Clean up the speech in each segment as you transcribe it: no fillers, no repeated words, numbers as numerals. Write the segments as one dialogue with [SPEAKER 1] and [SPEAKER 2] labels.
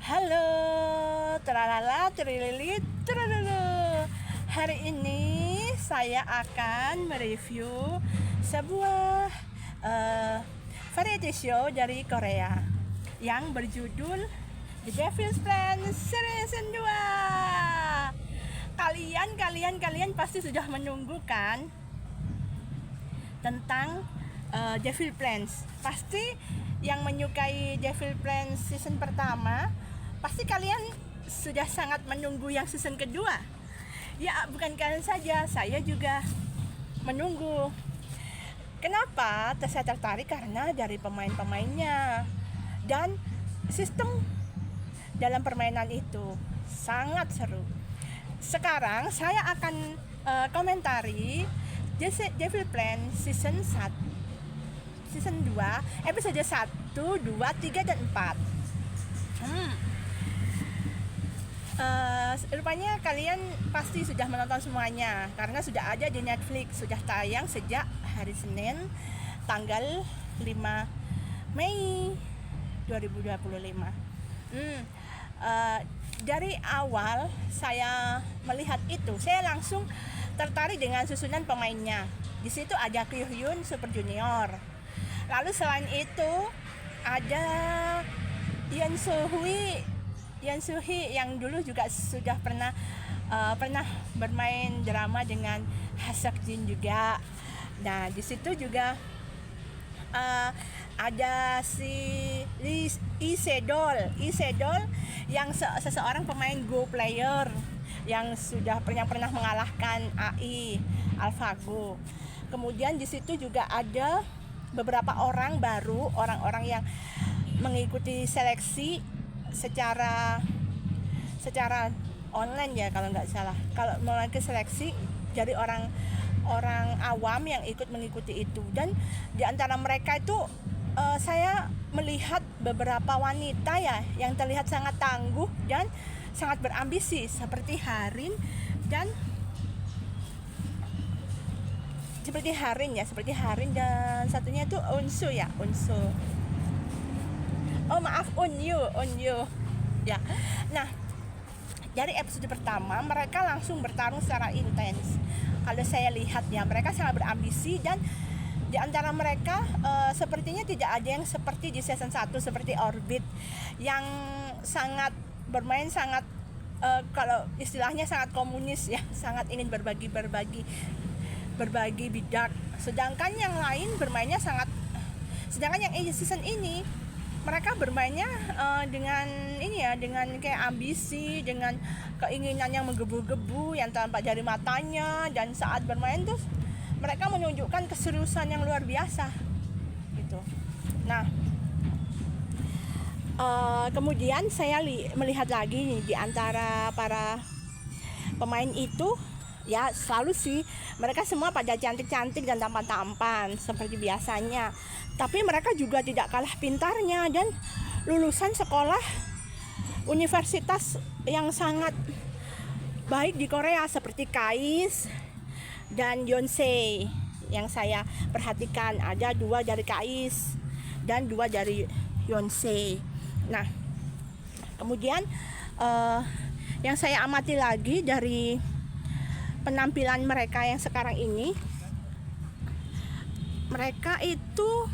[SPEAKER 1] Halo, tralala, trililit, tralala. Hari ini saya akan mereview sebuah variety show dari Korea yang berjudul The Devil's Plan Season 2. Kalian pasti sudah menunggu kan tentang Devil Plans. Pasti yang menyukai Devil Plans season pertama, pasti kalian sudah sangat menunggu yang season kedua. Ya, bukan kalian saja, saya juga menunggu. Kenapa saya tertarik? Karena dari pemain-pemainnya dan sistem dalam permainan itu sangat seru. Sekarang saya akan komentari Devil Plan season 1, season 2, episode 1, 2, 3, dan 4. Rupanya kalian pasti sudah menonton semuanya karena sudah ada di Netflix, sudah tayang sejak hari Senin tanggal 5 Mei 2025. Dari awal saya melihat itu, saya langsung tertarik dengan susunan pemainnya. Di situ ada Kyuhyun Super Junior. Lalu selain itu ada Yeon Soo-hee yang dulu juga sudah pernah bermain drama dengan Ha Seok-jin juga. Nah, di situ juga ada si Lee Sedol yang seseorang pemain Go player yang pernah mengalahkan AI AlphaGo. Kemudian di situ juga ada beberapa orang baru, orang-orang yang mengikuti seleksi secara online ya kalau nggak salah. Kalau mengikuti seleksi dari orang awam yang ikut mengikuti itu. Dan di antara mereka itu saya melihat beberapa wanita ya yang terlihat sangat tangguh dan sangat berambisi seperti Harin dan satunya itu Unsu. Unyu ya. Nah, dari episode pertama mereka langsung bertarung secara intens. Kalau saya lihat ya, mereka sangat berambisi dan di antara mereka sepertinya tidak ada yang seperti di season 1 seperti Orbit yang sangat bermain sangat kalau istilahnya sangat komunis ya, sangat ingin berbagi bidak. Sedangkan yang lain bermainnya sedangkan yang season ini mereka bermainnya dengan kayak ambisi, dengan keinginan yang menggebu-gebu yang tampak dari matanya, dan saat bermain tuh mereka menunjukkan keseriusan yang luar biasa gitu. Nah, kemudian saya melihat lagi nih, di antara para pemain itu ya selalu sih mereka semua pada cantik-cantik dan tampan-tampan seperti biasanya, tapi mereka juga tidak kalah pintarnya dan lulusan sekolah universitas yang sangat baik di Korea seperti Kais dan Yonsei. Yang saya perhatikan ada 2 dari Kais dan 2 dari Yonsei. Nah, kemudian yang saya amati lagi dari penampilan mereka yang sekarang ini, mereka itu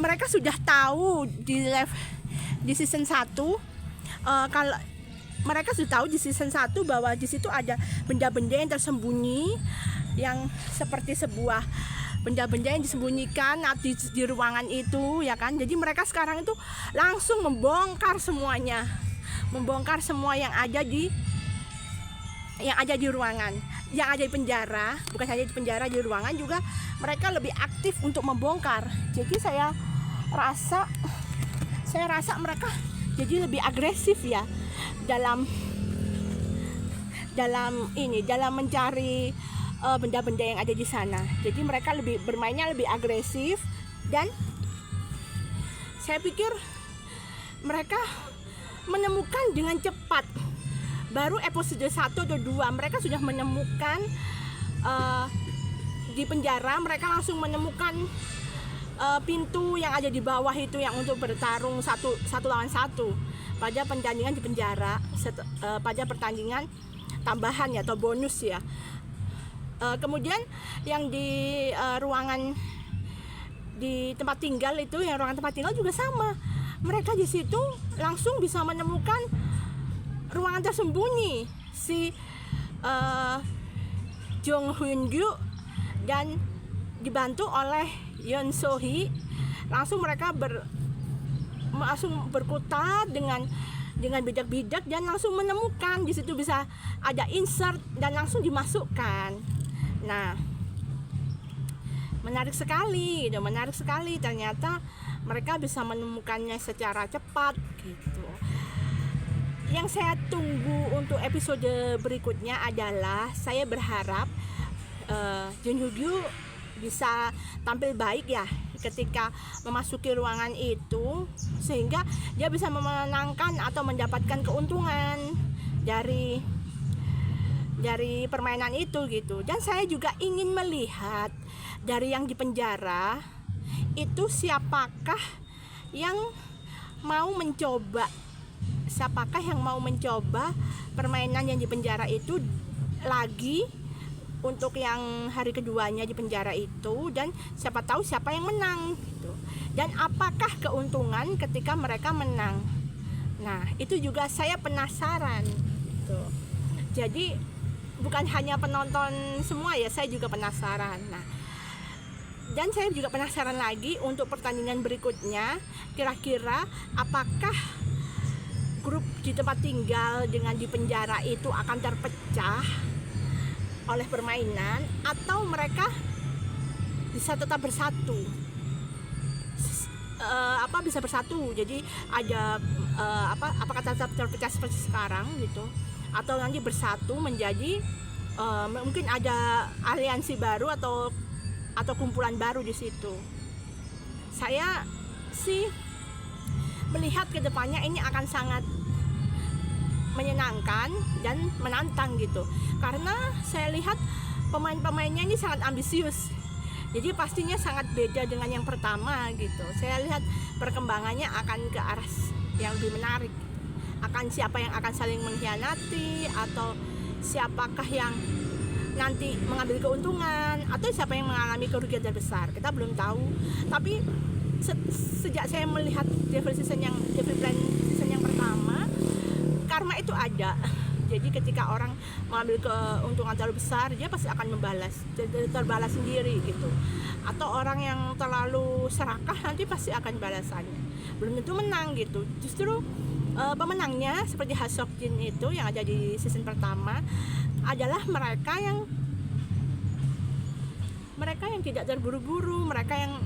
[SPEAKER 1] mereka sudah tahu di season 1 kalau mereka sudah tahu di season 1 bahwa di situ ada benda-benda yang tersembunyi yang seperti sebuah benda-benda yang disembunyikan di ruangan itu ya kan. Jadi mereka sekarang itu langsung membongkar semua yang ada di ruangan, yang ada di penjara. Bukan saja di penjara, di ruangan juga mereka lebih aktif untuk membongkar. Jadi saya rasa mereka jadi lebih agresif ya dalam mencari benda-benda yang ada di sana. Jadi mereka bermainnya lebih agresif, dan saya pikir mereka menemukan dengan cepat. Baru episode 1 atau 2 mereka sudah menemukan di penjara, mereka langsung menemukan pintu yang ada di bawah itu yang untuk bertarung satu lawan satu pada pertandingan di penjara, pada pertandingan tambahan ya atau bonus ya. Kemudian yang di ruangan di tempat tinggal itu, yang ruangan tempat tinggal juga sama. Mereka di situ langsung bisa menemukan ruangan tersembunyi si Jung Hyun Gyu dan dibantu oleh Yoon So Hee. Langsung mereka langsung berkutat dengan bidak-bidak dan langsung menemukan. Di situ bisa ada insert dan langsung dimasukkan. Nah, menarik sekali ternyata mereka bisa menemukannya secara cepat gitu. Yang saya tunggu untuk episode berikutnya adalah saya berharap Jun Ho Gyu bisa tampil baik ya ketika memasuki ruangan itu, sehingga dia bisa memenangkan atau mendapatkan keuntungan dari permainan itu gitu. Dan saya juga ingin melihat dari yang di penjara itu siapakah yang mau mencoba permainan yang di penjara itu lagi untuk yang hari keduanya di penjara itu, dan siapa tahu siapa yang menang gitu. Dan apakah keuntungan ketika mereka menang. Nah, itu juga saya penasaran gitu. Jadi bukan hanya penonton semua ya, saya juga penasaran. Nah, dan saya juga penasaran lagi untuk pertandingan berikutnya, kira-kira apakah grup di tempat tinggal dengan di penjara itu akan terpecah oleh permainan, atau mereka bisa tetap bersatu. Bisa bersatu. Jadi ada apakah tetap terpecah seperti sekarang gitu, atau nanti bersatu menjadi mungkin ada aliansi baru atau kumpulan baru di situ. Saya sih melihat ke depannya ini akan sangat menyenangkan dan menantang gitu, karena saya lihat pemain-pemainnya ini sangat ambisius. Jadi pastinya sangat beda dengan yang pertama gitu. Saya lihat perkembangannya akan ke arah yang lebih menarik. Akan siapa yang akan saling mengkhianati, atau siapakah yang nanti mengambil keuntungan, atau siapa yang mengalami kerugian terbesar, kita belum tahu. Tapi sejak saya melihat Devil Brand season yang pertama, karma itu ada. Jadi ketika orang mengambil keuntungan terlalu besar, dia pasti akan terbalas sendiri gitu. Atau orang yang terlalu serakah, nanti pasti akan balasannya. Belum tentu menang gitu. Justru pemenangnya seperti Ha Seok Jin itu yang ada di season pertama adalah mereka yang tidak terburu-buru, mereka yang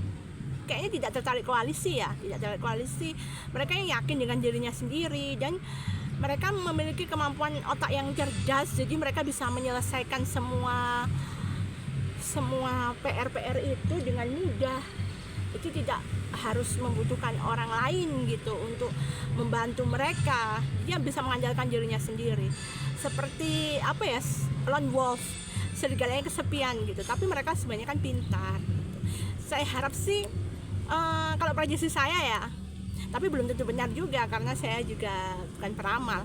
[SPEAKER 1] kayaknya tidak tertarik koalisi. Mereka yang yakin dengan dirinya sendiri, dan mereka memiliki kemampuan otak yang cerdas. Jadi mereka bisa menyelesaikan semua PR itu dengan mudah. Itu tidak harus membutuhkan orang lain gitu untuk membantu mereka. Dia bisa mengandalkan dirinya sendiri. Seperti lone wolf, serigalanya kesepian gitu. Tapi mereka sebenarnya kan pintar gitu. Saya harap sih kalau prediksi saya ya, tapi belum tentu benar juga karena saya juga bukan peramal,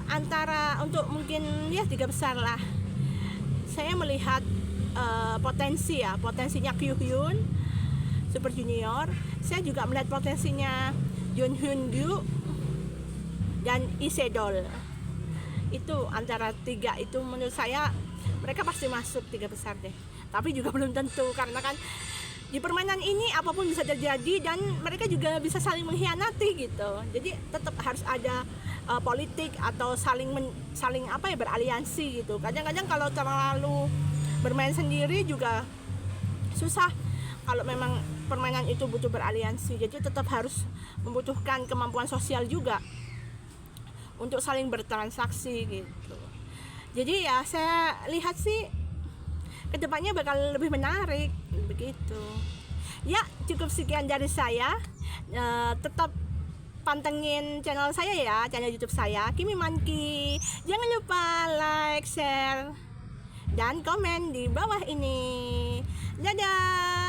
[SPEAKER 1] antara untuk mungkin ya 3 besar lah. Saya melihat potensinya Kyu Hyun Super Junior. Saya juga melihat potensinya Jun Hyun Gyu dan Lee Se-dol. Itu antara 3 itu menurut saya mereka pasti masuk 3 besar deh. Tapi juga belum tentu, karena kan di permainan ini apapun bisa terjadi, dan mereka juga bisa saling mengkhianati gitu. Jadi tetap harus ada politik atau saling beraliansi gitu. Kadang-kadang kalau terlalu bermain sendiri juga susah kalau memang permainan itu butuh beraliansi. Jadi tetap harus membutuhkan kemampuan sosial juga untuk saling bertransaksi gitu. Jadi ya saya lihat sih kedepannya bakal lebih menarik begitu. Ya, cukup sekian dari saya. Tetap pantengin channel saya ya, channel YouTube saya Kimi Monkey. Jangan lupa like, share, dan komen di bawah ini. Dadah.